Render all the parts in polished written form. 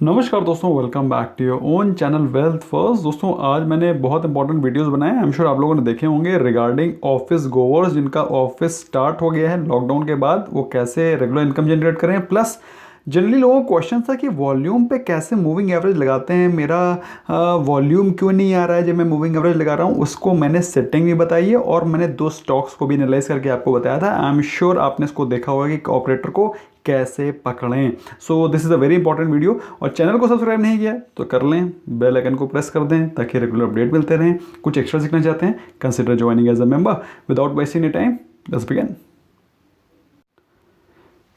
नमस्कार दोस्तों, welcome back to your own channel Wealth First. दोस्तों आज मैंने बहुत इंपॉर्टेंट वीडियोस बनाए हैं, आई एम श्योर आप लोगों ने देखे होंगे रिगार्डिंग ऑफिस गोवर्स जिनका ऑफिस स्टार्ट हो गया है लॉकडाउन के बाद, वो कैसे रेगुलर इनकम जनरेट करें। प्लस जनरली लोगों को क्वेश्चन था कि वॉल्यूम पे कैसे मूविंग एवरेज लगाते हैं, मेरा वॉल्यूम क्यों नहीं आ रहा है जब मैं मूविंग एवरेज लगा रहा हूँ। उसको मैंने सेटिंग भी बताई है और मैंने दो स्टॉक्स को भी एनालाइज करके आपको बताया था। आई एम श्योर आपने इसको देखा होगा कि ऑपरेटर को कैसे पकड़ें। So this is a very important video. और चैनल को सब्सक्राइब नहीं किया तो कर लें, बेल आइकन को प्रेस कर दें ताकि रेगुलर अपडेट मिलते रहें। कुछ एक्स्ट्रा सीखना चाहते हैं, consider joining as a member. Without wasting any time, let's begin.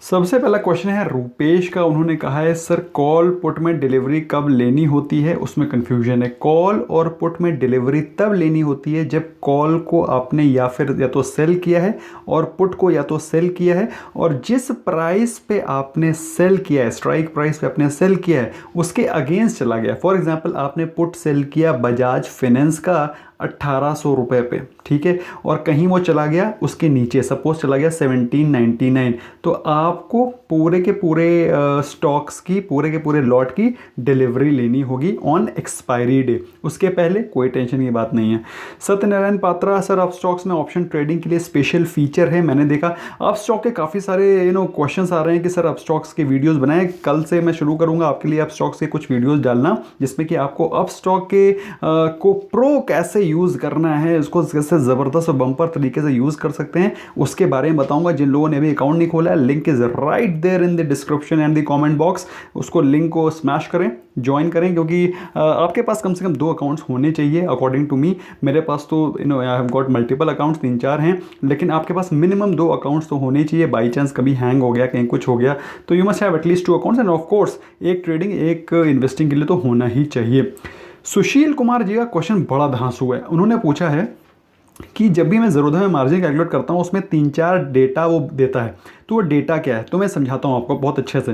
सबसे पहला क्वेश्चन है रूपेश का। उन्होंने कहा है सर कॉल पुट में डिलीवरी कब लेनी होती है, उसमें कन्फ्यूजन है। कॉल और पुट में डिलीवरी तब लेनी होती है जब कॉल को आपने या फिर या तो सेल किया है और पुट को या तो सेल किया है, और जिस प्राइस पे आपने सेल किया है, स्ट्राइक प्राइस पे आपने सेल किया है, उसके अगेंस्ट चला गया। फॉर एग्जांपल आपने पुट सेल किया बजाज फाइनेंस का 1800 रुपये पे, ठीक है, और कहीं वो चला गया उसके नीचे, सपोज चला गया 1799, तो आपको पूरे के पूरे स्टॉक्स की, पूरे के पूरे लॉट की डिलीवरी लेनी होगी ऑन एक्सपायरी डे। उसके पहले कोई टेंशन की बात नहीं है। सत्यनारायण पात्रा, सर आप स्टॉक्स में ऑप्शन ट्रेडिंग के लिए स्पेशल फीचर है। मैंने देखा आप स्टॉक के काफ़ी सारे क्वेश्चंस आ रहे हैं कि सर आप स्टॉक्स के वीडियोस बनाएं। कल से मैं शुरू करूंगा आपके लिए आप स्टॉक्स के कुछ वीडियोस डालना, जिसमें कि आपको अब स्टॉक के को प्रो कैसे यूज़ करना है, उसको कैसे ज़बरदस्त और बम्पर तरीके से यूज़ कर सकते हैं, उसके बारे में बताऊंगा। जिन लोगों ने अभी अकाउंट नहीं खोला है, link is right there in the description and the comment box. उसको लिंक को स्मैश करें, ज्वाइन करें, क्योंकि आपके पास कम से कम 2 अकाउंट्स होने चाहिए अकॉर्डिंग टू मी। मेरे पास तो I have got multiple accounts, 3-4 हैं, लेकिन आपके पास मिनिमम 2 अकाउंट्स तो होने चाहिए। बाई चांस कभी हैंग हो गया, कहीं कुछ हो गया, तो you must have at least 2 accounts, end of course एक ट्रेडिंग एक इन्वेस्टिंग के लिए तो होना ही चाहिए। सुशील कुमार जी का क्वेश्चन बड़ा धांसू है। उन्होंने पूछा है कि जब भी मैं ज़रूरत में मार्जिन कैलकुलेट करता हूँ उसमें 3-4 डेटा वो देता है, तो वो डेटा क्या है, तो मैं समझाता हूँ आपको बहुत अच्छे से।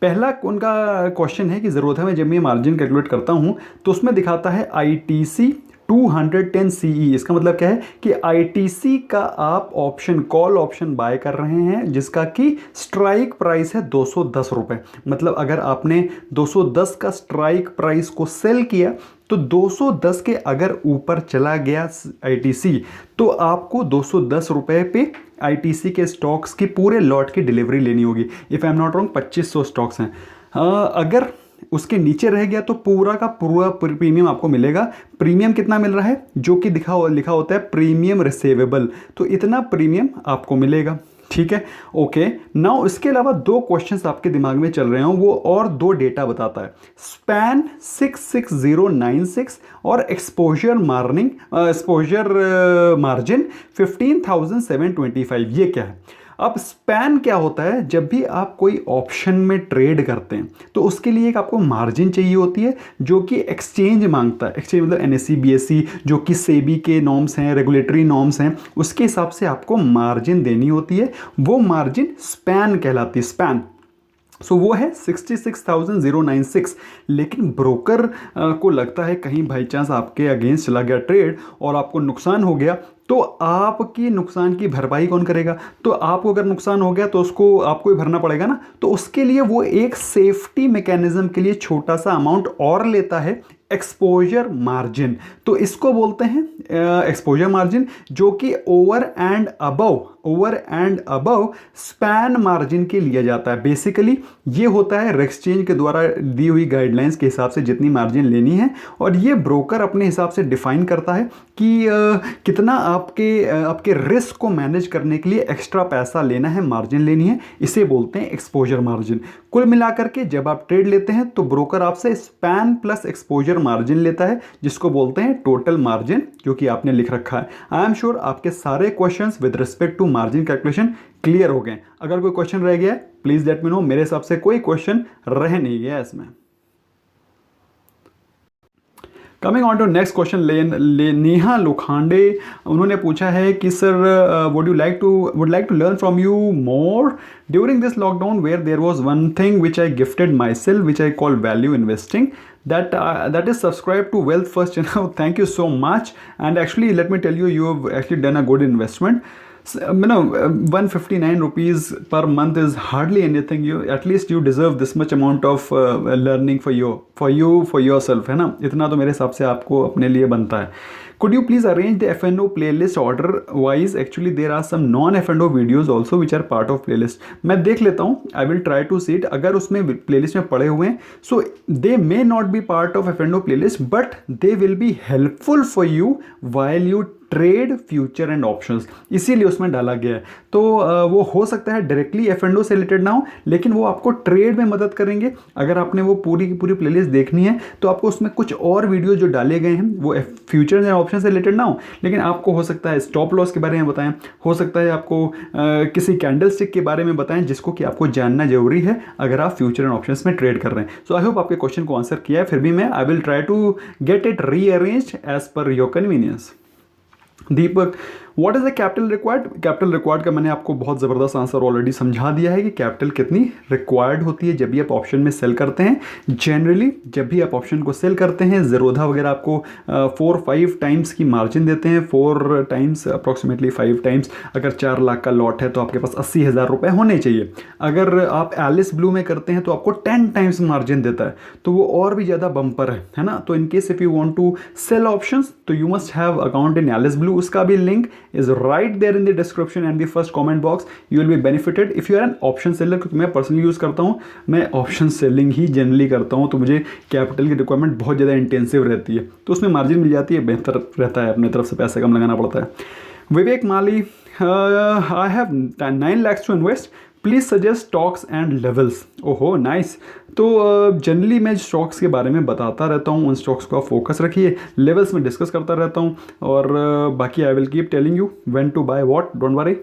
पहला उनका क्वेश्चन है कि ज़रूरत है मैं जब मैं मार्जिन कैलकुलेट करता हूँ तो उसमें दिखाता है ITC 210 CE। इसका मतलब क्या है कि ITC का आप ऑप्शन, कॉल ऑप्शन बाय कर रहे हैं जिसका कि स्ट्राइक प्राइस है 210 रुपये। मतलब अगर आपने 210 का स्ट्राइक प्राइस को सेल किया तो 210 के अगर ऊपर चला गया ITC तो आपको 210 रुपये पे ITC के स्टॉक्स की पूरे लॉट की डिलीवरी लेनी होगी। If I am not wrong 2500 stocks हैं। अगर उसके नीचे रह गया तो पूरा का पूरा प्रीमियम आपको मिलेगा। प्रीमियम कितना मिल रहा है, जो कि लिखा होता है प्रीमियम रिसीवेबल, तो इतना प्रीमियम आपको मिलेगा, ठीक है। ओके, नाउ इसके अलावा 2 क्वेश्चंस आपके दिमाग में चल रहे हो, वो और 2 डेटा बताता है। स्पैन 66096 और एक्सपोजर मार्जिन 15,725, ये क्या है। अब स्पैन क्या होता है, जब भी आप कोई ऑप्शन में ट्रेड करते हैं तो उसके लिए एक आपको मार्जिन चाहिए होती है जो कि एक्सचेंज मांगता है। एक्सचेंज मतलब NSE BSE जो कि सेबी के नॉर्म्स हैं, रेगुलेटरी नॉर्म्स हैं, उसके हिसाब से आपको मार्जिन देनी होती है। वो मार्जिन स्पैन कहलाती है, स्पैन। सो वो है 66,096। लेकिन ब्रोकर को लगता है कहीं बाई चांस आपके अगेंस्ट चला गया ट्रेड और आपको नुकसान हो गया, तो आपकी नुकसान की भरपाई कौन करेगा। तो आपको अगर नुकसान हो गया तो उसको आपको ही भरना पड़ेगा ना। तो उसके लिए वो एक सेफ्टी मैकेनिज्म के लिए छोटा सा अमाउंट और लेता है, एक्सपोजर मार्जिन। तो इसको बोलते हैं एक्सपोजर मार्जिन, जो कि over and above span margin के लिया जाता है। बेसिकली ये होता है एक्सचेंज के द्वारा दी हुई गाइडलाइंस के हिसाब से जितनी मार्जिन लेनी है, और ये ब्रोकर अपने हिसाब से डिफाइन करता है कि कितना आपके रिस्क को मैनेज करने के लिए एक्स्ट्रा पैसा लेना है, मार्जिन लेनी है। इसे बोलते हैं एक्सपोजर मार्जिन। कुल मिलाकर के जब आप ट्रेड लेते हैं तो ब्रोकर आपसे स्पैन प्लस एक्सपोजर मार्जिन लेता है, जिसको बोलते हैं टोटल मार्जिन, क्योंकि आपने लिख रखा है। आई एम श्योर आपके सारे questions with respect to margin calculation clear हो गए। अगर कोई क्वेश्चन रह गया है प्लीज लेट मी नो। मेरे हिसाब से कोई क्वेश्चन रह नहीं गया इसमें। Coming on to next question, Neha Lokhande, उन्होंने पूछा है कि sir would like to learn from you more during this lockdown where there was one thing which I gifted myself which I call value investing that is subscribe to Wealth First channel. Thank you so much, and actually let me tell you, you have actually done a good investment. ₹159 per month is hardly anything. You at least you deserve this much amount of learning for yourself, है ना? इतना तो मेरे हिसाब से आपको अपने लिए बनता है. Could you please arrange the F&O playlist order wise? Actually there are some non F&O videos also which are part of playlist. मैं देख लेता हूँ. I will try to see it. अगर उसमें playlist में पड़े हुए हैं, so they may not be part of F&O playlist, but they will be helpful for you while you trade future and options, इसीलिए उसमें डाला गया है. तो वो हो सकता है डायरेक्टली F&O से रिलेटेड ना हो, लेकिन वो आपको ट्रेड में मदद करेंगे. अगर आपने वो पूरी की पूरी प्लेलिस्ट देखनी है तो आपको उसमें कुछ और वीडियो जो डाले गए हैं वो फ्यूचर एंड ऑप्शन से रिलेटेड ना हो, लेकिन आपको हो सकता है स्टॉप लॉस के बारे में बताएं, हो सकता है आपको किसी कैंडल स्टिक के बारे में बताएं जिसको कि आपको जानना जरूरी है अगर आप फ्यूचर एंड ऑप्शंस में ट्रेड कर रहे हैं. सो आई होप आपके क्वेश्चन को आंसर किया है. फिर भी मैं I will try to get it rearranged as per your convenience. Deepak, what is the capital required? Capital required का मैंने आपको बहुत ज़बरदस्त आंसर ऑलरेडी समझा दिया है कि कैपिटल कितनी रिक्वायर्ड होती है जब भी आप ऑप्शन में सेल करते हैं. जनरली जब भी आप ऑप्शन को सेल करते हैं, ज़ेरोधा वगैरह आपको 4-5 टाइम्स की मार्जिन देते हैं. 4 टाइम्स अप्रॉक्सीमेटली 5 टाइम्स. अगर 4 लाख का लॉट है तो आपके पास 80,000 रुपये होने चाहिए. अगर आप एलिस ब्लू में करते हैं तो आपको 10 टाइम्स मार्जिन देता है, तो वो और भी ज़्यादा बम्पर है ना. तो in case if you want to sell options तो you must have account in Alice Blue. उसका भी link is right there in the description and the first comment box. You will be benefited if you are an option seller. क्योंकि मैं personally use करता हूँ, मैं option selling ही generally करता हूँ, तो मुझे कैपिटल की रिक्वायरमेंट बहुत ज़्यादा इंटेंसिव रहती है, तो उसमें मार्जिन मिल जाती है, बेहतर रहता है, अपने तरफ से पैसा कम लगाना पड़ता है. Vivek Mali, I have 9 lakhs to invest, please suggest stocks and levels. ओहो नाइस. तो जनरली मैं स्टॉक्स के बारे में बताता रहता हूँ, उन स्टॉक्स को आप फोकस रखिए. लेवल्स में डिस्कस करता रहता हूँ, और बाकी I will keep telling you when to buy what, don't worry.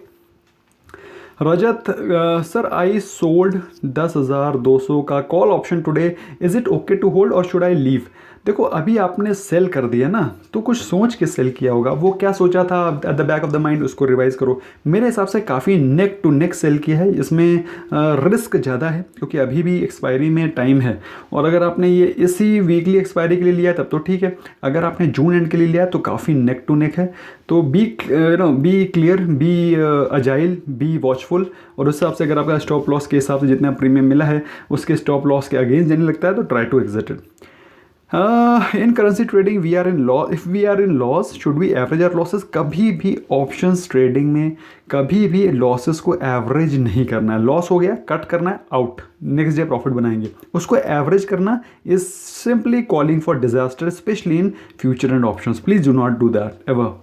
Rajat, sir I sold 10,200 का call option today, is it okay to hold और शुड आई लीव? देखो अभी आपने सेल कर दिया ना, तो कुछ सोच के सेल किया होगा. वो क्या सोचा था at the back of the mind, उसको रिवाइज करो. मेरे हिसाब से काफ़ी नेक टू नेक सेल किया है. इसमें रिस्क ज़्यादा है क्योंकि अभी भी एक्सपायरी में टाइम है, और अगर आपने ये इसी वीकली एक्सपायरी के लिए लिया तब तो ठीक है. अगर आपने जून एंड के लिए लिया तो काफ़ी नेक टू नेक है. तो be clear, be agile, be watchful, और उस हिसाब से अगर आपका स्टॉप लॉस के हिसाब से जितना प्रीमियम मिला है उसके स्टॉप लॉस के अगेंस्ट जाने लगता है तो try to exit it. In currency trading we are in loss. If we are in loss should we average our losses? कभी भी ऑप्शंस ट्रेडिंग में कभी भी लॉसेस को एवरेज नहीं करना है. लॉस हो गया, कट करना है, आउट, नेक्स्ट डे प्रॉफिट बनाएंगे. उसको एवरेज करना is simply calling for disaster, specially in future and options. Please do not do that ever.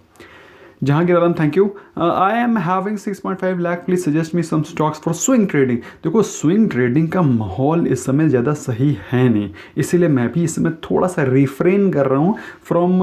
Jahangir Alam, thank you. I am having 6.5 lakh, please suggest me some stocks for swing trading. देखो swing trading का माहौल इस समय ज़्यादा सही है नहीं, इसीलिए मैं भी इस समय थोड़ा सा रिफ्रेन कर रहा हूँ from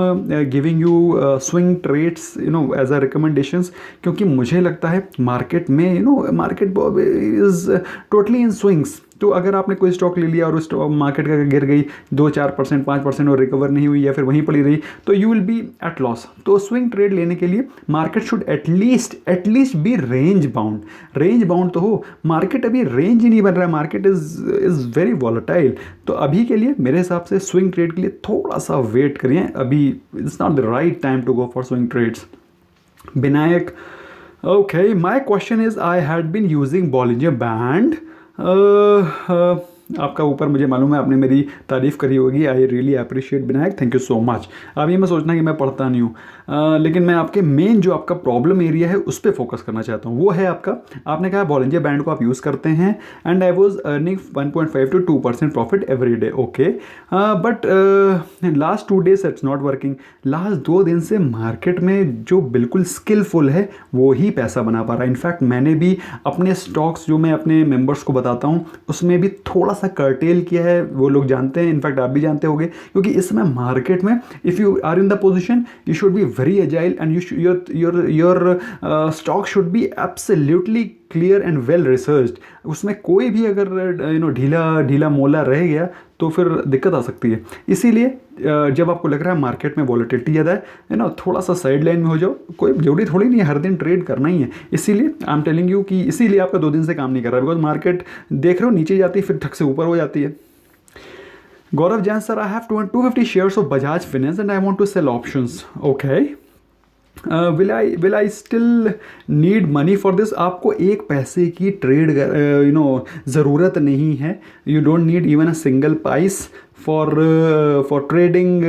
giving you swing trades as a recommendations, क्योंकि मुझे लगता है मार्केट में market is totally in swings. तो अगर आपने कोई स्टॉक ले लिया और उस मार्केट का गिर गई 2-4%, 5% और रिकवर नहीं हुई या फिर वहीं पड़ी रही, तो you will be at loss. तो स्विंग ट्रेड लेने के लिए market should at least be range bound. Range bound तो हो, मार्केट अभी रेंज ही नहीं बन रहा है, मार्केट इज़ वेरी वॉलेटाइल. तो अभी के लिए मेरे हिसाब से स्विंग ट्रेड के लिए थोड़ा सा वेट करिए. अभी it's not the right time to go for swing trades. Vinayak, okay, my question is I had been using Bollinger band. आपका ऊपर मुझे मालूम है आपने मेरी तारीफ़ करी होगी. I really appreciate Vinayak, thank you so much. अब ये मैं सोचना कि मैं पढ़ता नहीं हूँ, लेकिन मैं आपके मेन जो आपका प्रॉब्लम एरिया है उस पर फोकस करना चाहता हूँ. वो है आपने कहा बॉलिंजर बैंड को आप यूज़ करते हैं and I was earning 1.5 to 2% profit every day. Okay, but last 2 days it's not working. Last 2 दिन से मार्केट में जो बिल्कुल स्किलफुल है वो ही पैसा बना पा रहा है. इनफैक्ट मैंने भी अपने स्टॉक्स जो मैं अपने मेंबर्स को बताता हूँ उसमें भी थोड़ा सा कर्टेल किया है. वो लोग जानते हैं, इनफैक्ट आप भी जानते होंगे, क्योंकि इस समय मार्केट में if you are in the position you should be very agile and your stock should be absolutely clear and well researched. उसमें कोई भी अगर ढीला मोला रह गया तो फिर दिक्कत आ सकती है. इसीलिए जब आपको लग रहा है मार्केट में वॉलेटिलिटी ज़्यादा है थोड़ा सा साइड लाइन में हो जाओ. कोई जरूरी थोड़ी नहीं है हर दिन ट्रेड करना ही है. इसीलिए आई एम टेलिंग यू कि इसीलिए आपका 2 दिन से काम नहीं कर रहा है, बिकॉज मार्केट देख रहे हो नीचे जाती है फिर ठक से ऊपर हो जाती है. Gaurav Jain, sir, I have 250 shares of Bajaj Finance and I want to sell options. Okay. Will I still need money for this? आपको एक पैसे की ट्रेड ज़रूरत नहीं है. You don't need even a single price for trading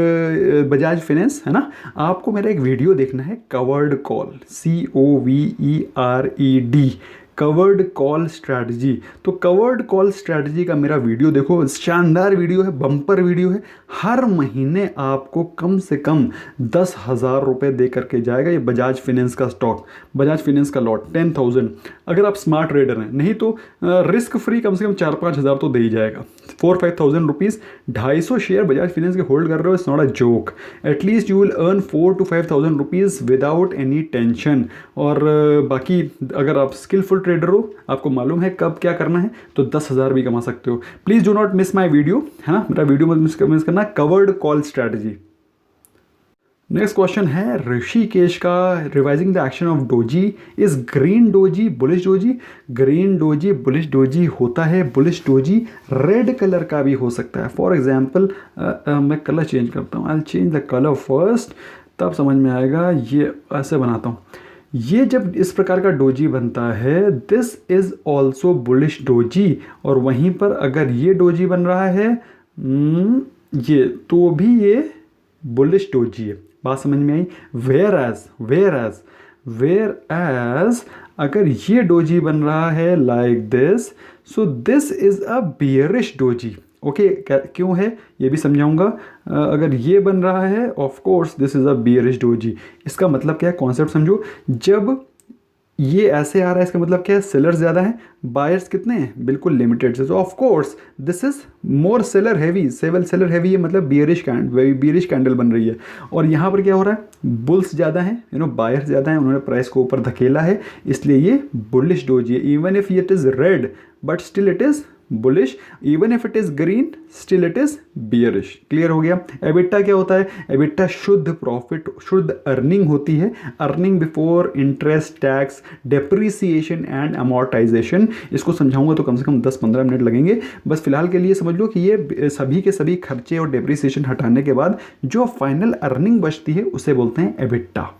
Bajaj finance, है ना. आपको मेरा एक वीडियो देखना है, covered call, COVERED, covered call strategy. तो कवर्ड कॉल स्ट्रैटेजी का मेरा वीडियो देखो, शानदार वीडियो है, बम्पर वीडियो है. हर महीने आपको कम से कम 10,000 रुपये दे करके जाएगा ये बजाज फिनेंस का स्टॉक, बजाज फिनेंस का लॉट 10,000. अगर आप स्मार्ट ट्रेडर हैं, नहीं तो रिस्क फ्री कम से कम 4-5 हज़ार तो दे ही जाएगा. 4-5,000 रुपीज़, 250 शेयर बजाज फिनेंस के होल्ड कर रहे हो, it's not a joke. At least you will earn 4-5,000 rupees without any tension. और बाकी अगर आप स्किलफुल ट्रेडर हो, आपको मालूम है कब क्या करना है, तो 10,000 भी कमा सकते हो. Please do not miss my video, है ना. मेरा वीडियो मत मिस करना. Covered call strategy. Next question है ऋषिकेश का, revising the action of doji, is green doji bullish doji? Green doji bullish doji होता है. बुलिश डोजी रेड कलर का भी हो सकता है. फॉर एग्जाम्पल मैं कलर चेंज करता हूँ, I change the colour first, तब समझ में आएगा. ये ऐसे बनाता हूँ. ये जब इस प्रकार का डोजी बनता है, this is also bullish doji. और वहीं पर अगर ये डोजी बन रहा है ये, तो भी ये बुलिश डोजी है. बात समझ में आई. वेयर एज अगर ये डोजी बन रहा है like this, so this is a bearish doji. Okay, क्यों है ये भी समझाऊंगा. अगर ये बन रहा है, of course this is a bearish doji. इसका मतलब क्या है, कॉन्सेप्ट समझो. जब ये ऐसे आ रहा है, इसका मतलब क्या है, सेलर्स ज़्यादा हैं, बायर्स कितने हैं, बिल्कुल लिमिटेड से. तो of course this is more seller heavy. Seller heavy है, मतलब बियरिश कैंडल बन रही है. और यहाँ पर क्या हो रहा है, बुल्स ज़्यादा हैं, बायर्स ज़्यादा हैं, उन्होंने प्राइस को ऊपर धकेला है, इसलिए ये बुलिश डोजी है. Even if it is red but still it is bullish. Even if it is green still it is bearish. Clear हो गया. एबिटा क्या होता है, एबिटा शुद्ध प्रॉफिट, शुद्ध अर्निंग होती है. Earning before interest, tax, depreciation and amortisation. इसको समझाऊंगा तो कम से कम 10-15 मिनट लगेंगे. बस फिलहाल के लिए समझ लो कि ये सभी के सभी खर्चे और डेप्रीसिएशन हटाने के बाद जो फाइनल अर्निंग बचती है उसे बोलते हैं एबिटा.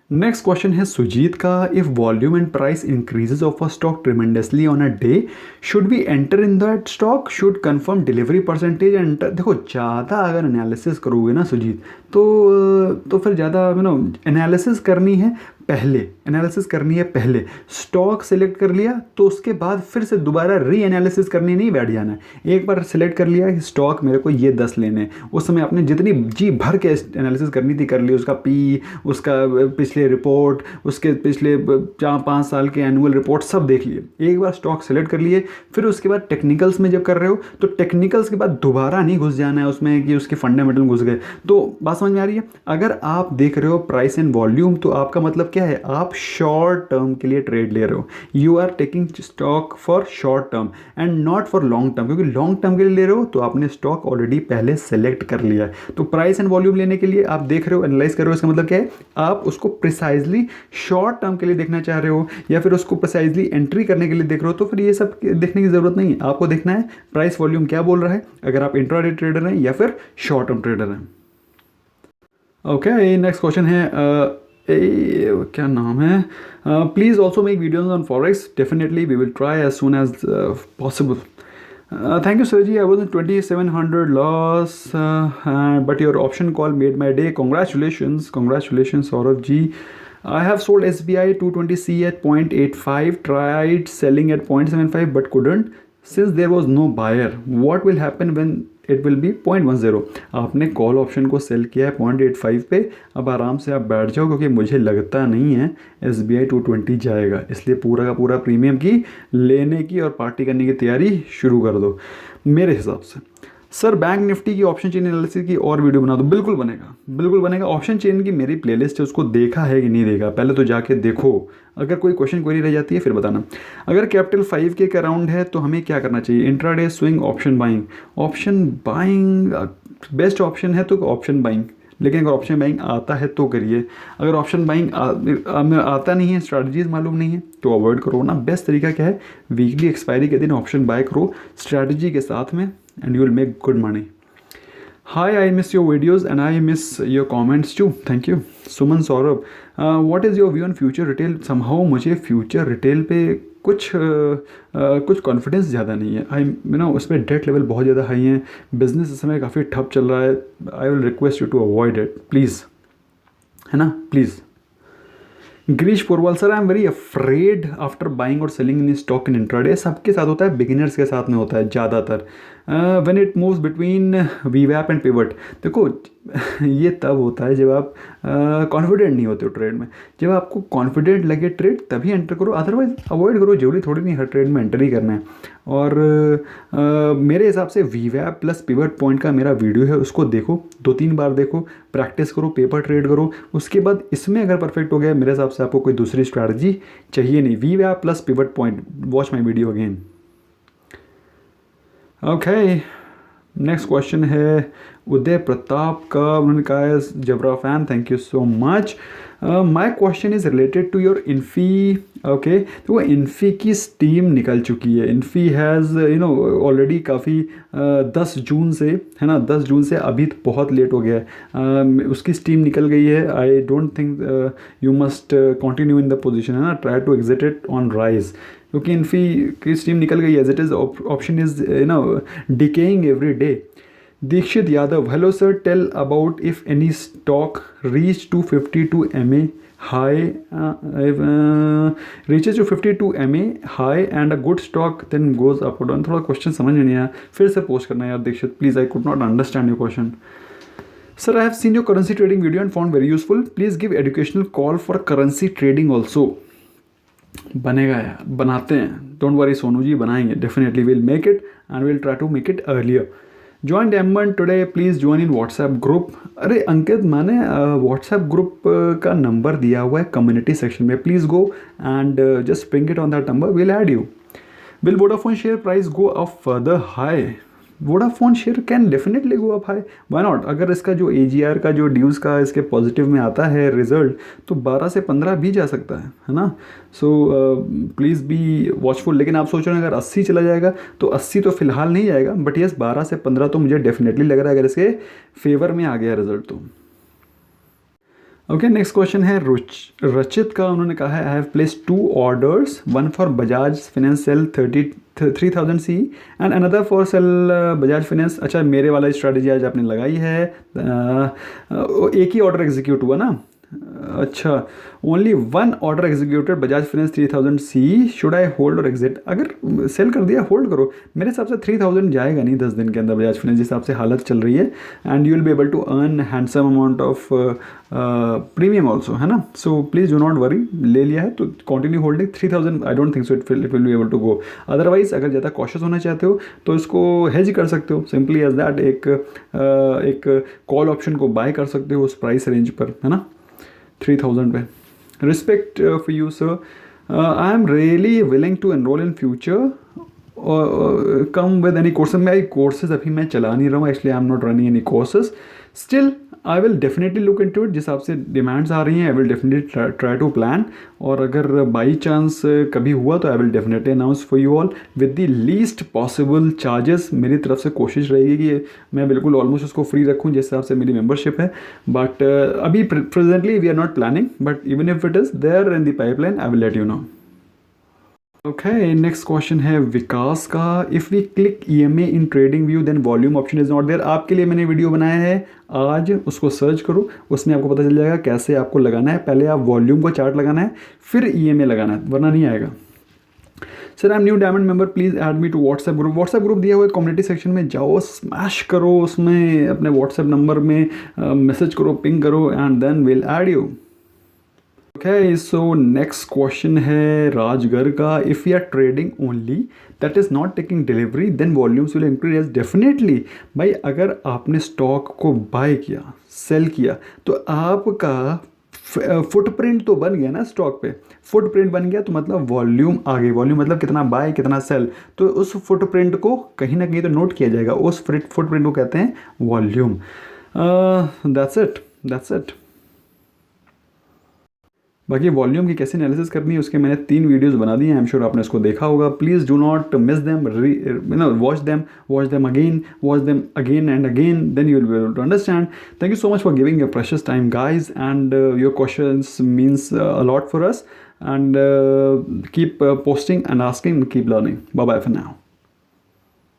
नेक्स्ट क्वेश्चन है सुजीत का, if volume and price increases of a stock tremendously on a day, should we enter in that stock, should confirm delivery percentage enter. देखो, ज़्यादा अगर एनालिसिस करोगे ना सुजीत, तो फिर ज़्यादा एनालिसिस करनी है पहले. स्टॉक सेलेक्ट कर लिया तो उसके बाद फिर से दोबारा री एनालिसिस करनी नहीं बैठ जाना है. एक बार सेलेक्ट कर लिया कि स्टॉक मेरे को ये 10 लेने, उस समय आपने जितनी जी भर के एनालिसिस करनी थी कर ली. उसका पी, उसका पिछले रिपोर्ट, उसके पिछले 4-5 साल के एनुअल रिपोर्ट सब देख लिए. एक बार स्टॉक सेलेक्ट कर लिए, फिर उसके बाद टेक्निकल्स में जब कर रहे हो तो टेक्निकल्स के बाद दोबारा नहीं घुस जाना है उसमें कि उसके फंडामेंटल घुस गए. तो बात समझ में आ रही है. अगर आप देख रहे हो प्राइस एंड वॉल्यूम, तो आपका मतलब क्या है, आप शॉर्ट टर्म के लिए ट्रेड ले रहे हो. You are taking stock for short term and not for long term. क्योंकि लॉन्ग टर्म के लिए ले रहे हो तो आपने स्टॉक ऑलरेडी पहले सेलेक्ट कर लिया है. तो प्राइस एंड वॉल्यूम लेने के लिए आप देख रहे हो, एनालाइज कर रहे हो, इसका मतलब क्या है, आप उसको प्रिसाइजली शॉर्ट टर्म के लिए देखना चाह रहे हो या फिर उसको प्रिसाइजली एंट्री करने के लिए देख रहे हो. तो फिर ये सब देखने की जरूरत नहीं है. आपको देखना है प्राइस वॉल्यूम क्या बोल रहा है, अगर आप इंट्राडे ट्रेडर हैं या फिर शॉर्ट टर्म ट्रेडर हैं. ओके, नेक्स्ट क्वेश्चन है, क्या नाम है, please also make videos on forex. Definitely we will try as soon as possible. Thank you, Sir ji. I was in 2,700 loss, but your option call made my day. Congratulations, Saurav ji. I have sold SBI 220C at 0.85, tried selling at 0.75 but couldn't. Since there was no buyer, what will happen when it will be 0.10? आपने call option को cell किया है 0.85 पे. अब आराम से आप बैठ जाओ, क्योंकि मुझे लगता नहीं है SBI 220 जाएगा. इसलिए पूरा का पूरा प्रीमियम की लेने की और पार्टी करने की तैयारी शुरू कर दो मेरे हिसाब से. सर बैंक निफ्टी की ऑप्शन चेन एनालिसिस की और वीडियो बना दो. बिल्कुल बनेगा. ऑप्शन चेन की मेरी प्लेलिस्ट है, उसको देखा है कि नहीं देखा, पहले तो जाके देखो. अगर कोई क्वेश्चन क्वेरी रह जाती है फिर बताना. अगर कैपिटल 5 के अराउंड है तो हमें क्या करना चाहिए, intraday swing option buying best option है तो ऑप्शन बाइंग. लेकिन अगर ऑप्शन बाइंग आता है तो करिए. अगर ऑप्शन बाइंग आता नहीं है, स्ट्रैटेजीज मालूम नहीं है, तो अवॉइड करो ना. बेस्ट तरीका क्या है, वीकली एक्सपायरी के दिन ऑप्शन बाय करो स्ट्रैटेजी के साथ में, and you will make good money. Hi, I miss your videos and I miss your comments too. Thank you. Suman Saurabh, what is your view on future retail? Somehow मुझे future retail पे कुछ confidence ज़्यादा नहीं है. आई उस पर date level बहुत ज़्यादा हाई है. बिजनेस इस समय काफ़ी ठप चल रहा है. I will request you to avoid it please, है ना, please. Girish Porwal, sir I am very afraid after buying और selling in stock in intraday. सबके साथ होता है, बिगिनर्स के साथ में होता है ज़्यादातर. व्हेन इट मूव्स बिटवीन वीवैप एंड पिवट. देखो ये तब होता है जब आप कॉन्फिडेंट नहीं होते हो ट्रेड में. जब आपको कॉन्फिडेंट लगे ट्रेड तभी एंटर करो, अदरवाइज अवॉइड करो. जरूरी थोड़ी नहीं हर ट्रेड में एंटर ही करना है. और मेरे हिसाब से वीवैप प्लस पिवट पॉइंट का मेरा वीडियो है, उसको देखो, 2-3 बार देखो, प्रैक्टिस करो, पेपर ट्रेड करो. उसके बाद इसमें अगर परफेक्ट हो गया, मेरे हिसाब से आपको कोई दूसरी स्ट्रैटेजी चाहिए नहीं. वीवैप plus pivot point, watch my video again. Okay, next question है उदय प्रताप का. उन्होंने कहा है जबरा fan, thank you so much. My question is related to your Infy. Okay, तो वो इन्फी की स्टीम निकल चुकी है. इन्फी हैज़ ऑलरेडी काफ़ी 10 जून से, है ना, 10 जून से अभी बहुत लेट हो गया है. उसकी स्टीम निकल गई है. I don't think you must continue in the position, है ना. Try to exit it on rise, क्योंकि इन्फी की स्टीम निकल गई है. As it is option is decaying every day. Dikshit Yadav, hello sir, tell about if any stock reach to 52 MA high, reaches to 52 MA high and a good stock then goes up or down. थोड़ा question समझ में नहीं आया, फिर से post करना है यार Dikshit please. I could not understand your question. Sir I have seen your currency trading video and found very useful. Please give educational call for currency trading also. बनेगा यार, बनाते हैं, डोंट वरी सोनू जी, बनाएंगे definitely. Will make it and will try to make it earlier. Join M1 today, please join in WhatsApp group. अरे अंकित, मैंने WhatsApp group का number दिया हुआ है कम्युनिटी सेक्शन में. Please go and just ping it on that number, will add you. Will Vodafone share price go up further high? Vodafone share can definitely go up high, why not. अगर इसका जो AGR का जो ड्यूज़ का इसके positive में आता है रिजल्ट, तो 12 से 15 भी जा सकता है ना. So please be watchful. लेकिन आप सोच रहे हैं अगर 80 चला जाएगा तो 80 तो फिलहाल नहीं जाएगा, बट यस 12 से 15 तो मुझे डेफिनेटली लग रहा है अगर इसके फेवर में आ गया रिजल्ट तो. ओके, नेक्स्ट क्वेश्चन है रचित का. उन्होंने कहा है I have placed 2 orders, one for Bajaj Finance sell 3000 CE and another for sell Bajaj Finance. अच्छा, मेरे वाला स्ट्रैटेजी आज आपने लगाई है. एक ही ऑर्डर एग्जीक्यूट हुआ ना. अच्छा, only 1 order executed Bajaj finance 3000 CE. Should I hold और एग्जिट? अगर सेल कर दिया होल्ड करो. मेरे हिसाब से 3000 जाएगा नहीं 10 दिन के अंदर बजाज फाइनेंस जिस हिसाब से हालत चल रही है. And you will be able to earn handsome amount of premium also, है ना. So please do not worry. ले लिया है तो continue holding 3000. I don't think so it will be able to go. Otherwise अगर ज़्यादा कॉशियस होना चाहते हो तो इसको हेज कर सकते हो, सिंपली एज दैट. एक कॉल ऑप्शन को बाय कर सकते हो उस प्राइस रेंज पर, है ना, 3000 पे. Respect for you sir. I am really willing to enroll in future. Come with any courses. मैं कोर्सेज अभी मैं चला नहीं रहा हूँ, actually I am not running any courses. Still I will definitely look into it. जिस हिसाब से डिमांड्स आ रही हैं I will definitely try to plan. और अगर बाई चांस कभी हुआ तो I will definitely announce for you all with the least possible charges. मेरी तरफ से कोशिश रहेगी कि मैं बिल्कुल ऑलमोस्ट उसको फ्री रखूँ जिस हिसाब से मेरी मेंबरशिप है. बट अभी presently we are not planning, but even if it is there in the pipeline I will let you know. Okay, next question है विकास का. If we click EMA in TradingView then volume option is not there. आपके लिए मैंने video बनाया है आज, उसको search करो, उसमें आपको पता चल जाएगा कैसे आपको लगाना है. पहले आप वॉल्यूम को चार्ट लगाना है, फिर EMA लगाना है, वरना नहीं आएगा. Sir I am new diamond member, please add me to WhatsApp group. WhatsApp group दिया हुआ है कम्युनिटी सेक्शन में, जाओ स्मैश करो, उसमें अपने व्हाट्सएप नंबर में मैसेज करो, पिंग करो and then will add you. Okay, so next question है राजगर का. If you are trading only that is not taking delivery then volumes will increase. Definitely भाई, अगर आपने स्टॉक को बाय किया, सेल किया, तो आपका फुटप्रिंट तो बन गया ना स्टॉक पे. फुटप्रिंट बन गया तो मतलब वॉल्यूम आ गई. वॉल्यूम मतलब कितना बाय कितना सेल. तो उस फुटप्रिंट को कहीं ना कहीं तो नोट किया जाएगा. उस फुटप्रिंट को कहते हैं वॉल्यूम. That's it. बाकी वॉल्यूम की कैसे एनालिसिस करनी है उसके मैंने 3 वीडियोस बना दिए हैं, आई एम श्योर आपने उसको देखा होगा. Please do not miss them, watch them again and again, then you will be able to understand. Thank you so much for giving your precious time guys, and your questions means a lot for us, and keep posting and asking, keep learning. Bye bye for now.